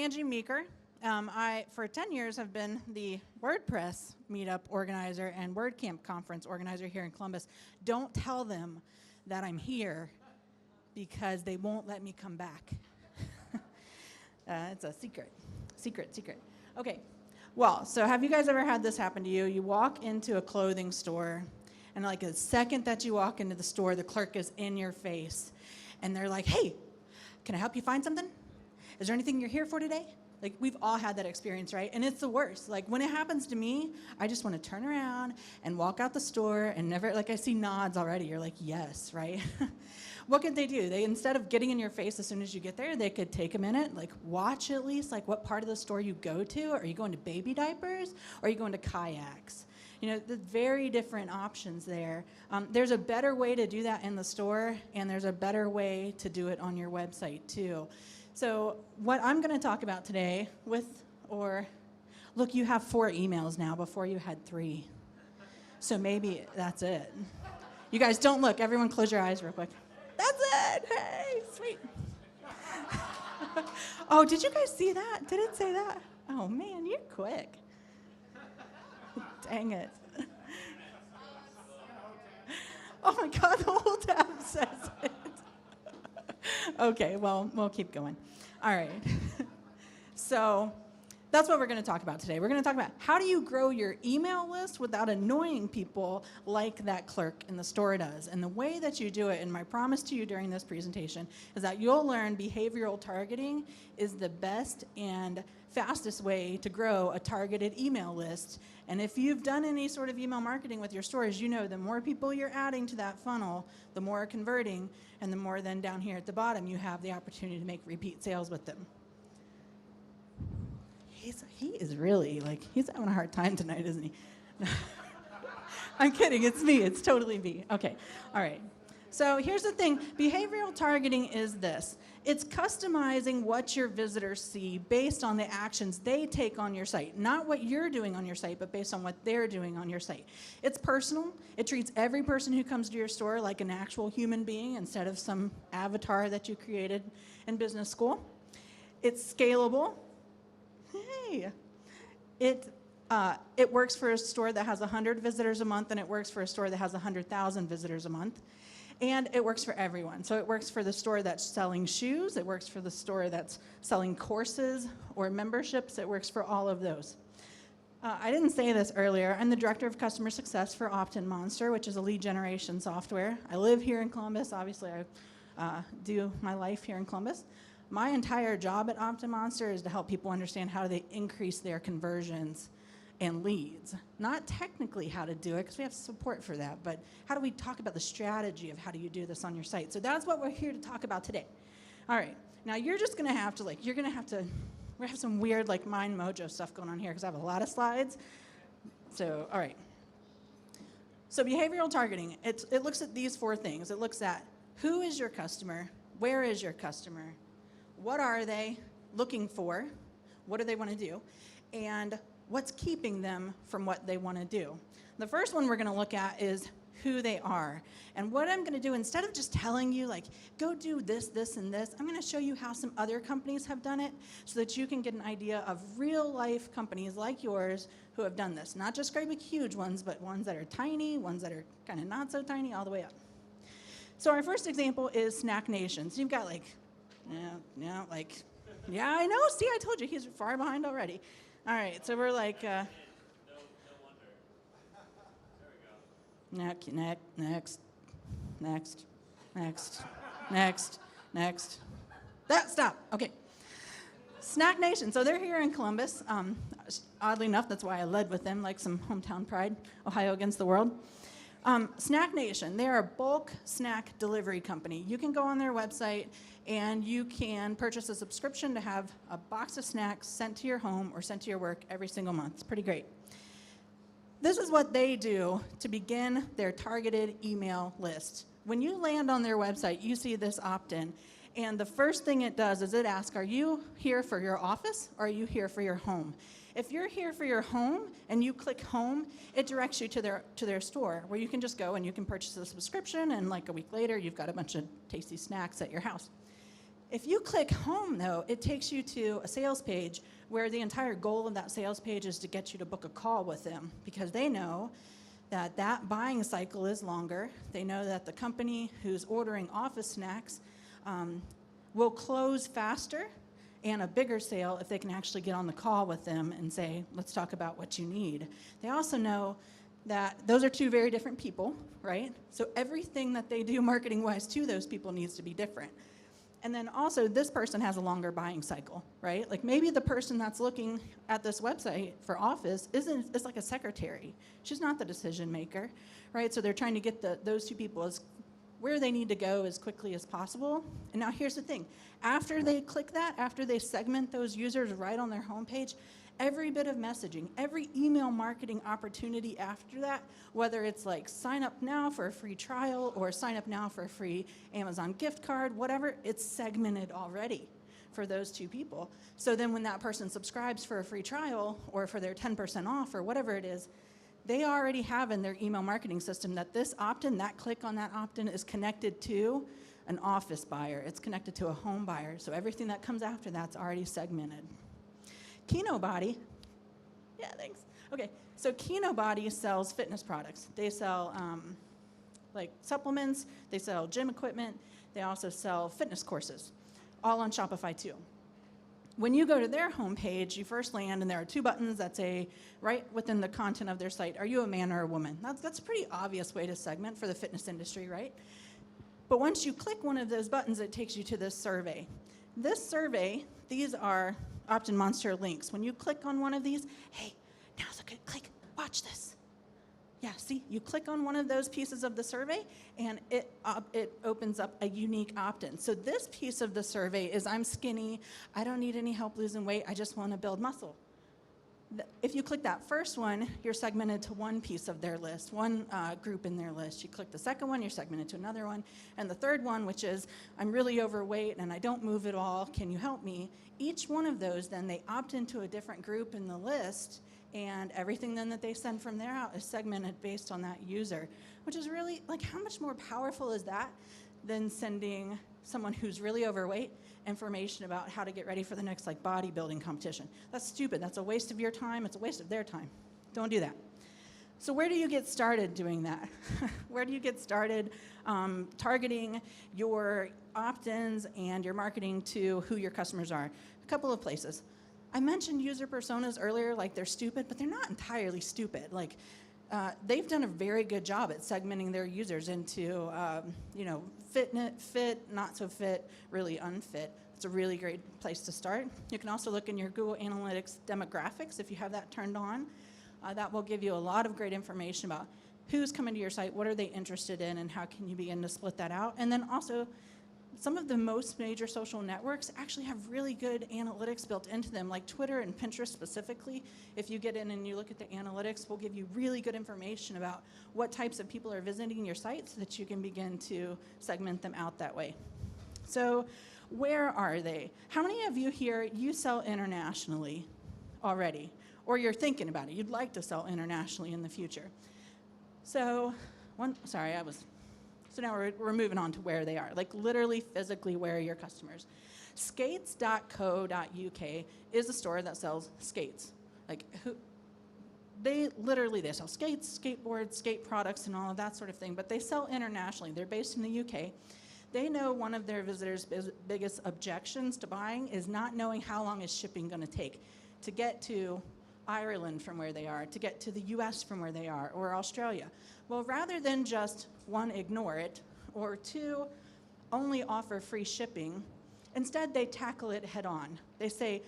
Angie Meeker. I, for 10 years, have been the WordPress Meetup organizer and WordCamp conference organizer here in Columbus. Don't tell them that I'm here because they won't let me come back. It's a secret. Okay. Well, so have you guys ever had this happen to you? You walk into a clothing store, and like the second that you walk into the store, the clerk is in your face, and they're like, hey, can I help you find something? Is there anything you're here for today? Like, we've all had that experience, right? And it's the worst. Like, when it happens to me, I just want to turn around and walk out the store and never, like, I see nods already. You're like, yes, right? What could they do? They, instead of getting in your face as soon as you get there, they could take a minute, like, watch at least, like, what part of the store you go to. Are you going to baby diapers? Or are you going to kayaks? You know, the very different options there. There's a better way to do that in the store, and there's a better way to do it on your website, too. So what I'm going to talk about today look, you have 4 emails now. Before you had 3. So maybe that's it. You guys don't look. Everyone close your eyes real quick. That's it. Hey, sweet. Oh, did you guys see that? Did it say that? Oh, man, you're quick. Dang it. Oh, my God, the whole tab says it. Okay, well, we'll keep going. All right. So that's what we're going to talk about today. We're going to talk about how do you grow your email list without annoying people like that clerk in the store does. And the way that you do it, and my promise to you during this presentation, is that you'll learn behavioral targeting is the best and fastest way to grow a targeted email list. And if you've done any sort of email marketing with your stores, you know the more people you're adding to that funnel, the more converting, and the more then down here at the bottom you have the opportunity to make repeat sales with them. He is really, like, he's having a hard time tonight, isn't he? I'm kidding, it's me, it's totally me. Okay, all right. So here's the thing, behavioral targeting is this. It's customizing what your visitors see based on the actions they take on your site. Not what you're doing on your site, but based on what they're doing on your site. It's personal. It treats every person who comes to your store like an actual human being instead of some avatar that you created in business school. It's scalable. Hey. It works for a store that has 100 visitors a month, and it works for a store that has 100,000 visitors a month. And it works for everyone. So it works for the store that's selling shoes. It works for the store that's selling courses or memberships. It works for all of those. I didn't say this earlier. I'm the Director of Customer Success for Optin Monster, which is a lead generation software. I live here in Columbus. Obviously, I do my life here in Columbus. My entire job at Optin Monster is to help people understand how they increase their conversions and leads. Not technically how to do it, because we have support for that, but how do we talk about the strategy of how do you do this on your site? So that's what we're here to talk about today. All right, now you're just gonna have to, we have some weird like mind mojo stuff going on here because I have a lot of slides. So, all right. So behavioral targeting, it looks at these 4 things. It looks at who is your customer, where is your customer, what are they looking for, what do they want to do, and what's keeping them from what they want to do. The first one we're going to look at is who they are. And what I'm going to do, instead of just telling you, like, go do this, this, and this, I'm going to show you how some other companies have done it so that you can get an idea of real-life companies like yours who have done this. Not just great big huge ones, but ones that are tiny, ones that are kind of not so tiny, all the way up. So our first example is Snack Nation. So you've got, like, yeah, I know, see, I told you, he's far behind already. All right, so we're like, no wonder. Next. Stop, okay. Snack Nation, so they're here in Columbus. Oddly enough, that's why I led with them, like some hometown pride, Ohio against the world. Snack Nation, they're a bulk snack delivery company. You can go on their website and you can purchase a subscription to have a box of snacks sent to your home or sent to your work every single month. It's pretty great. This is what they do to begin their targeted email list. When you land on their website, you see this opt-in, and the first thing it does is it asks, are you here for your office or are you here for your home? If you're here for your home and you click home, it directs you to their store where you can just go and you can purchase a subscription, and like a week later, you've got a bunch of tasty snacks at your house. If you click home, though, it takes you to a sales page where the entire goal of that sales page is to get you to book a call with them, because they know that that buying cycle is longer. They know that the company who's ordering office snacks will close faster and a bigger sale if they can actually get on the call with them and say, let's talk about what you need. They also know that those are two very different people, right? So everything that they do marketing-wise to those people needs to be different. And then also, this person has a longer buying cycle, right? Like maybe the person that's looking at this website for office is like a secretary. She's not the decision maker, right? So they're trying to get those two people where they need to go as quickly as possible. And now here's the thing. After they click that, after they segment those users right on their homepage, every bit of messaging, every email marketing opportunity after that, whether it's like sign up now for a free trial or sign up now for a free Amazon gift card, whatever, it's segmented already for those two people. So then when that person subscribes for a free trial or for their 10% off or whatever it is, they already have in their email marketing system that this opt-in, that click on that opt-in is connected to an office buyer. It's connected to a home buyer. So everything that comes after that's already segmented. Kinobody, yeah, thanks. Okay, so Kinobody sells fitness products. They sell like supplements, they sell gym equipment, they also sell fitness courses, all on Shopify too. When you go to their homepage, you first land and there are two buttons that say right within the content of their site, are you a man or a woman? That's a pretty obvious way to segment for the fitness industry, right? But once you click one of those buttons, it takes you to this survey. This survey, these are Optin Monster links. When you click on one of these, hey, now's a good click, watch this. Yeah, see, you click on one of those pieces of the survey, and it opens up a unique opt-in. So this piece of the survey is, I'm skinny, I don't need any help losing weight, I just want to build muscle. If you click that first one, you're segmented to one piece of their list, one group in their list. You click the second one, you're segmented to another one. And the third one, which is, I'm really overweight and I don't move at all, can you help me? Each one of those, then they opt into a different group in the list, and everything then that they send from there out is segmented based on that user, which is really, like, how much more powerful is that than sending someone who's really overweight information about how to get ready for the next like bodybuilding competition? That's stupid. That's a waste of your time. It's a waste of their time. Don't do that. So where do you get started doing that? Where do you get started targeting your opt-ins and your marketing to who your customers are? A couple of places. I mentioned user personas earlier, like they're stupid, but they're not entirely stupid. Like they've done a very good job at segmenting their users into, fit, not so fit, really unfit. It's a really great place to start. You can also look in your Google Analytics demographics if you have that turned on. That will give you a lot of great information about who's coming to your site, what are they interested in, and how can you begin to split that out. And then also, some of the most major social networks actually have really good analytics built into them, like Twitter and Pinterest specifically. If you get in and you look at the analytics, we'll give you really good information about what types of people are visiting your site so that you can begin to segment them out that way. So where are they? How many of you here, you sell internationally already? Or you're thinking about it, you'd like to sell internationally in the future. So now we're moving on to where they are, like literally physically where are your customers. Skates.co.uk is a store that sells skates. Like they sell skates, skateboards, skate products, and all of that sort of thing, but they sell internationally. They're based in the UK. They know one of their visitors' biggest objections to buying is not knowing how long is shipping going to take to get to Ireland from where they are, to get to the US from where they are, or Australia. Well, rather than just, one, ignore it, or two, only offer free shipping, instead they tackle it head on. They say,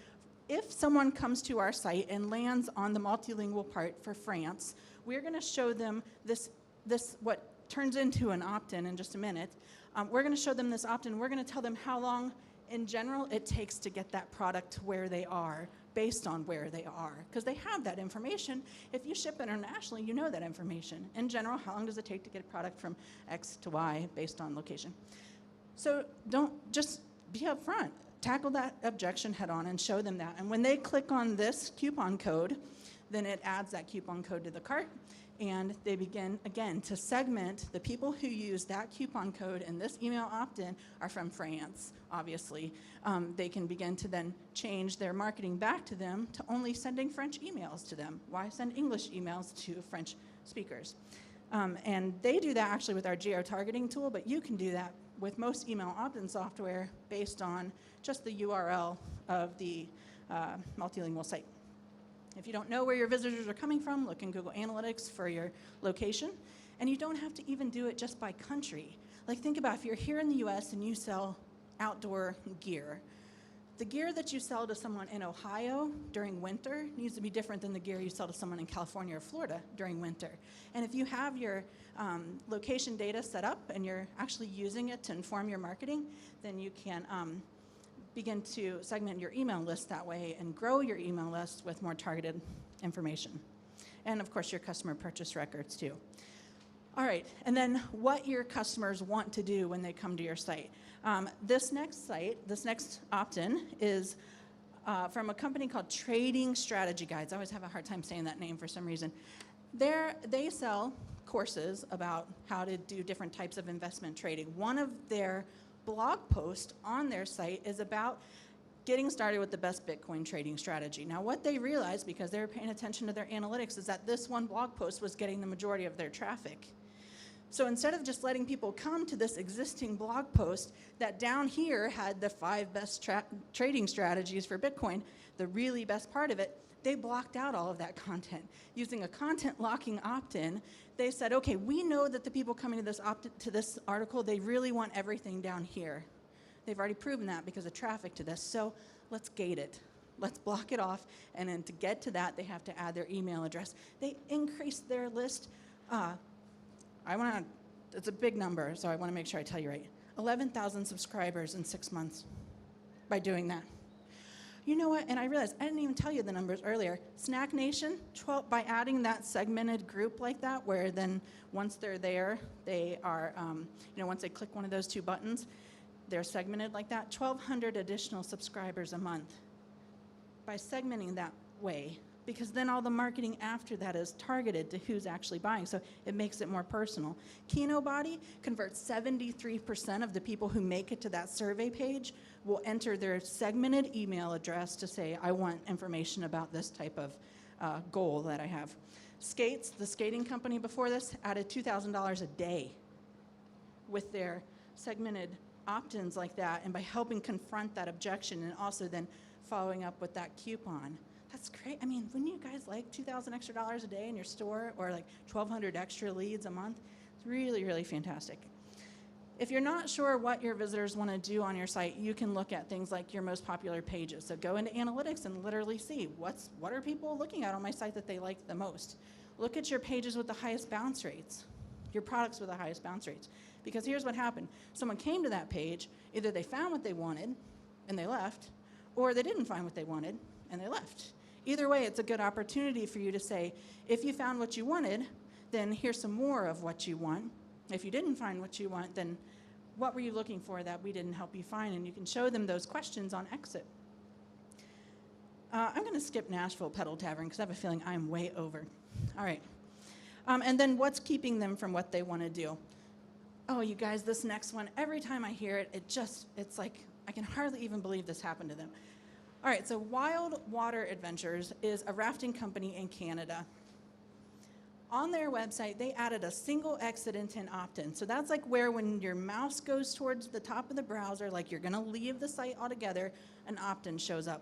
if someone comes to our site and lands on the multilingual part for France, we're going to show them this what turns into an opt-in in just a minute. We're going to show them this opt-in. We're going to tell them how long, in general, it takes to get that product to where they are, based on where they are, because they have that information. If you ship internationally, you know that information. In general, how long does it take to get a product from X to Y based on location? So don't just be upfront. Tackle that objection head on and show them that. And when they click on this coupon code, then it adds that coupon code to the cart. And they begin, again, to segment the people who use that coupon code and this email opt-in are from France, obviously. They can begin to then change their marketing back to them to only sending French emails to them. Why send English emails to French speakers? And they do that actually with our geo-targeting tool, but you can do that with most email opt-in software based on just the URL of the multilingual site. If you don't know where your visitors are coming from, look in Google Analytics for your location. And you don't have to even do it just by country. Like think about if you're here in the US and you sell outdoor gear. The gear that you sell to someone in Ohio during winter needs to be different than the gear you sell to someone in California or Florida during winter. And if you have your location data set up and you're actually using it to inform your marketing, then you can begin to segment your email list that way and grow your email list with more targeted information. And of course, your customer purchase records too. All right, and then what your customers want to do when they come to your site. This next opt-in is from a company called Trading Strategy Guides. I always have a hard time saying that name for some reason. They sell courses about how to do different types of investment trading. One of their blog post on their site is about getting started with the best Bitcoin trading strategy. Now, what they realized, because they were paying attention to their analytics, is that this one blog post was getting the majority of their traffic. So instead of just letting people come to this existing blog post that down here had the 5 best trading strategies for Bitcoin, the really best part of it, they blocked out all of that content. Using a content locking opt-in, they said, okay, we know that the people coming to this article, they really want everything down here. They've already proven that because of traffic to this, so let's gate it. Let's block it off, and then to get to that, they have to add their email address. They increased their list. It's a big number, so I want to make sure I tell you right. 11,000 subscribers in 6 months by doing that. You know what, and I realized I didn't even tell you the numbers earlier. Snack Nation, by adding that segmented group like that, where then once they're there, they are, once they click one of those 2 buttons, they're segmented like that, 1,200 additional subscribers a month by segmenting that way, because then all the marketing after that is targeted to who's actually buying, so it makes it more personal. KinoBody converts 73% of the people who make it to that survey page will enter their segmented email address to say, I want information about this type of goal that I have. Skates, the skating company before this, added $2,000 a day with their segmented opt-ins like that, and by helping confront that objection and also then following up with that coupon. That's great. I mean, wouldn't you guys like $2,000 extra a day in your store, or like 1,200 extra leads a month? It's really, really fantastic. If you're not sure what your visitors want to do on your site, you can look at things like your most popular pages. So go into analytics and literally see what are people looking at on my site that they like the most. Look at your pages with the highest bounce rates, your products with the highest bounce rates. Because here's what happened. Someone came to that page, either they found what they wanted and they left, or they didn't find what they wanted and they left. Either way, it's a good opportunity for you to say, if you found what you wanted, then here's some more of what you want. If you didn't find what you want, then what were you looking for that we didn't help you find? And you can show them those questions on exit. I'm going to skip Nashville Pedal Tavern because I have a feeling I'm way over. All right. And then what's keeping them from what they want to do? Oh, you guys, this next one, every time I hear it, it's like I can hardly even believe this happened to them. All right, so Wild Water Adventures is a rafting company in Canada. On their website, they added a single exit intent opt-in. So that's like where when your mouse goes towards the top of the browser, like you're gonna leave the site altogether, an opt-in shows up.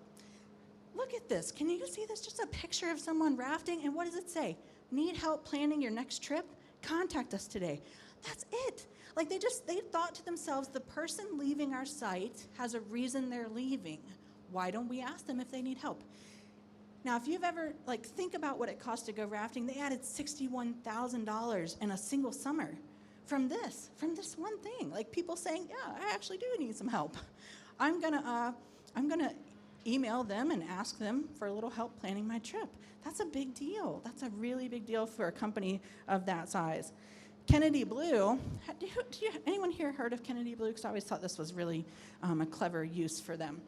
Look at this, can you see this? Just a picture of someone rafting, and what does it say? Need help planning your next trip? Contact us today. That's it. Like they thought to themselves, the person leaving our site has a reason they're leaving. Why don't we ask them if they need help? Now, if you've ever, think about what it costs to go rafting. They added $61,000 in a single summer from this one thing. Like people saying, yeah, I actually do need some help. I'm gonna email them and ask them for a little help planning my trip. That's a big deal. That's a really big deal for a company of that size. Kennedy Blue, anyone here heard of Kennedy Blue? Because I always thought this was really a clever use for them.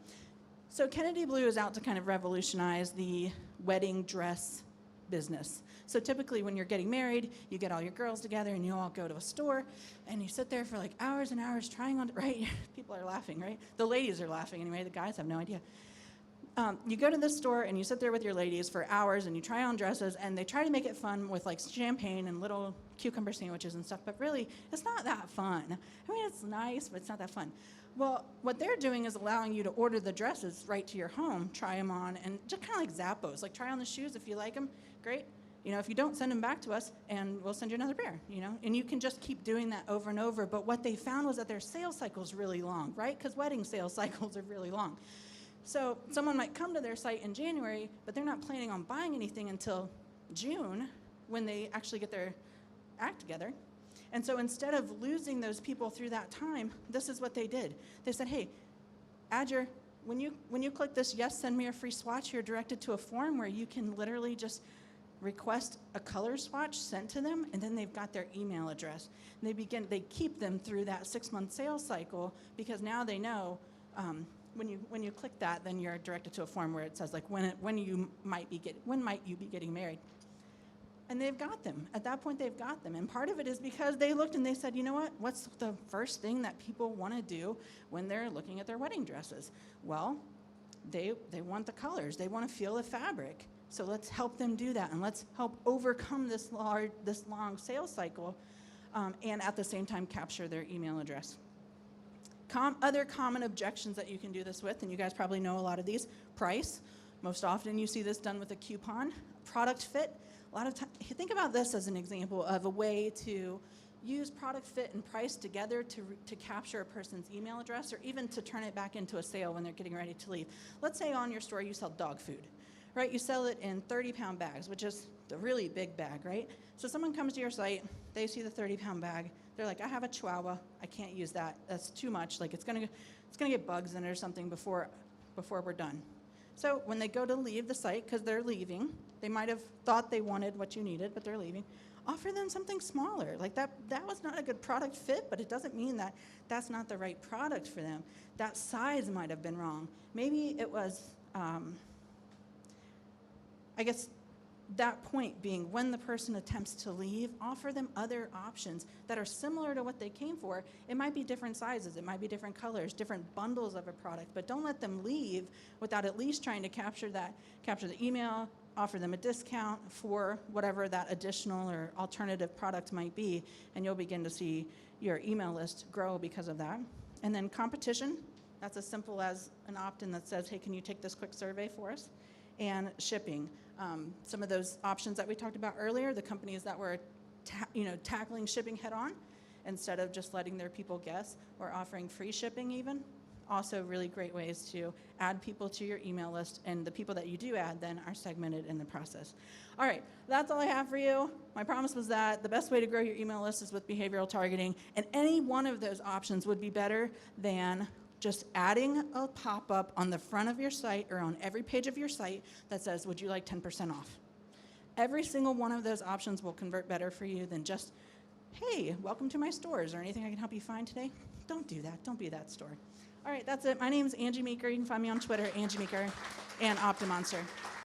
So Kennedy Blue is out to kind of revolutionize the wedding dress business. So typically when you're getting married, you get all your girls together and you all go to a store and you sit there for like hours and hours trying on, right? People are laughing, right? The ladies are laughing anyway, the guys have no idea. You go to this store and you sit there with your ladies for hours and you try on dresses and they try to make it fun with like champagne and little cucumber sandwiches and stuff, but really it's not that fun. I mean, it's nice, but it's not that fun. Well, what they're doing is allowing you to order the dresses right to your home, try them on, and just kind of like Zappos, like try on the shoes if you like them, great. You know, if you don't, send them back to us and we'll send you another pair, you know, and you can just keep doing that over and over. But what they found was that their sales cycle is really long, right? Because wedding sales cycles are really long. So someone might come to their site in January, but they're not planning on buying anything until June when they actually get their act together. And so instead of losing those people through that time, this is what they did. They said, hey, when you click this, yes, send me a free swatch, you're directed to a form where you can literally just request a color swatch sent to them, and then they've got their email address. And they keep them through that 6-month sales cycle because now they know when you click that, then you're directed to a form where it says like when might you be getting married. And they've got them. At that point, they've got them. And part of it is because they looked and they said, you know what? What's the first thing that people want to do when they're looking at their wedding dresses? Well, they want the colors. They want to feel the fabric. So let's help them do that, and let's help overcome this long sales cycle, and at the same time capture their email address. Other common objections that you can do this with, and you guys probably know a lot of these. Price. Most often you see this done with a coupon. Product fit. A lot of time, think about this as an example of a way to use product fit and price together to capture a person's email address, or even to turn it back into a sale when they're getting ready to leave. Let's say on your store you sell dog food, right? You sell it in 30-pound bags, which is the really big bag, right? So someone comes to your site, they see the 30-pound bag, they're like, I have a Chihuahua, I can't use that, that's too much, like it's gonna get bugs in it or something before we're done. So when they go to leave the site, because they're leaving, they might have thought they wanted what you needed, but they're leaving, offer them something smaller. Like that was not a good product fit, but it doesn't mean that that's not the right product for them. That size might have been wrong. Maybe it was, I guess, that point being when the person attempts to leave, offer them other options that are similar to what they came for. It might be different sizes, it might be different colors, different bundles of a product, but don't let them leave without at least trying to capture the email, offer them a discount for whatever that additional or alternative product might be, and you'll begin to see your email list grow because of that. And then competition, that's as simple as an opt-in that says, hey, can you take this quick survey for us? And shipping. Some of those options that we talked about earlier, the companies that were tackling shipping head on instead of just letting their people guess, or offering free shipping even. Also really great ways to add people to your email list, and the people that you do add then are segmented in the process. All right, that's all I have for you. My promise was that the best way to grow your email list is with behavioral targeting, and any one of those options would be better than just adding a pop-up on the front of your site or on every page of your site that says, would you like 10% off? Every single one of those options will convert better for you than just, hey, welcome to my store. Is there anything I can help you find today? Don't do that. Don't be that store. All right, that's it. My name's Angie Meeker. You can find me on Twitter, Angie Meeker, and Optin Monster.